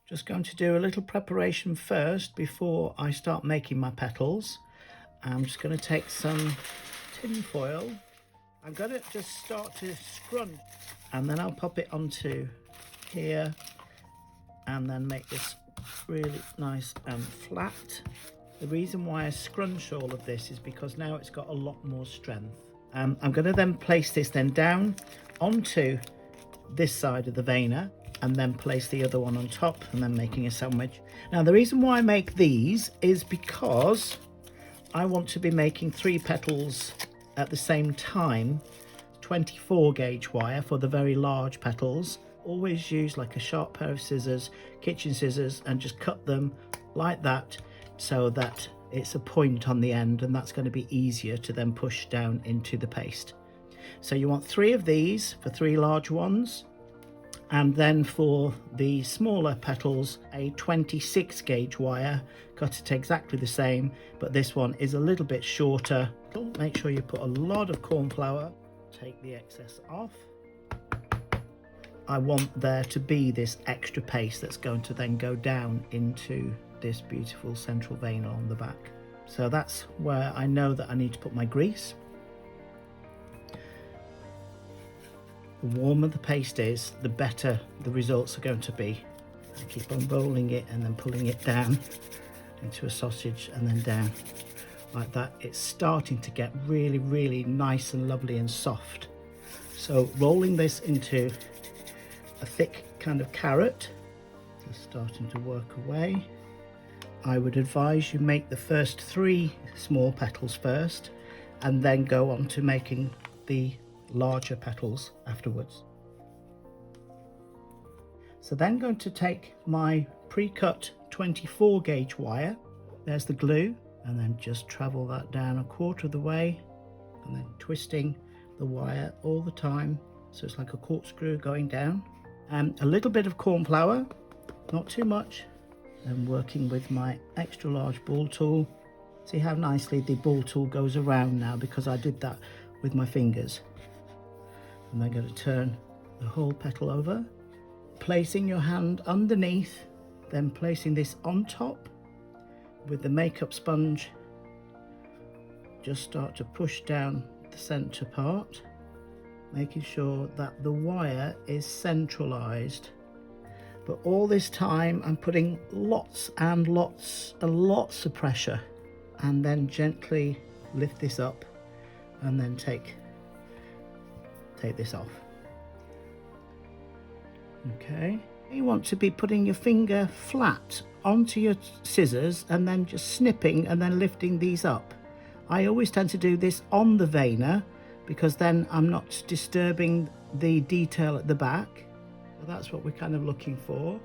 Just going to do a little preparation first before I start making my petals. I'm just going to take some tin foil. I'm going to just start to scrunch, and then I'll pop it onto here and then make this really nice and flat. The reason why I scrunch all of this is because now it's got a lot more strength. I'm going to then place this then down onto this side of the veiner, and then place the other one on top, and then making a sandwich. Now the reason why I make these is because I want to be making 3 petals at the same time. 24 gauge wire for the very large petals. Always use like a sharp pair of scissors, kitchen scissors, and just cut them like that so that it's a point on the end, and that's going to be easier to then push down into the paste. So you want 3 of these for 3 large ones. And then for the smaller petals, a 26 gauge wire, cut it exactly the same, but this one is a little bit shorter. Make sure you put a lot of corn flour, take the excess off. I want there to be this extra paste that's going to then go down into this beautiful central vein along the back. So that's where I know that I need to put my grease. The warmer the paste is, the better the results are going to be. I keep on rolling it and then pulling it down into a sausage and then down like that. It's starting to get really, really nice and lovely and soft. So rolling this into a thick kind of carrot, just starting to work away. I would advise you make the first 3 small petals first, and then go on to making the larger petals afterwards. So then going to take my pre-cut 24 gauge wire, there's the glue, and then just travel that down 1/4 of the way, and then twisting the wire all the time so it's like a corkscrew going down. And a little bit of corn flour, not too much, and working with my extra large ball tool. See how nicely the ball tool goes around now, because I did that with my fingers. And then going to turn the whole petal over, placing your hand underneath, then placing this on top with the makeup sponge. Just start to push down the center part, making sure that the wire is centralized. But all this time I'm putting lots and lots of pressure, and then gently lift this up and then take this off. Okay, you want to be putting your finger flat onto your scissors and then just snipping and then lifting these up. I always tend to do this on the veiner because then I'm not disturbing the detail at the back. So that's what we're kind of looking for.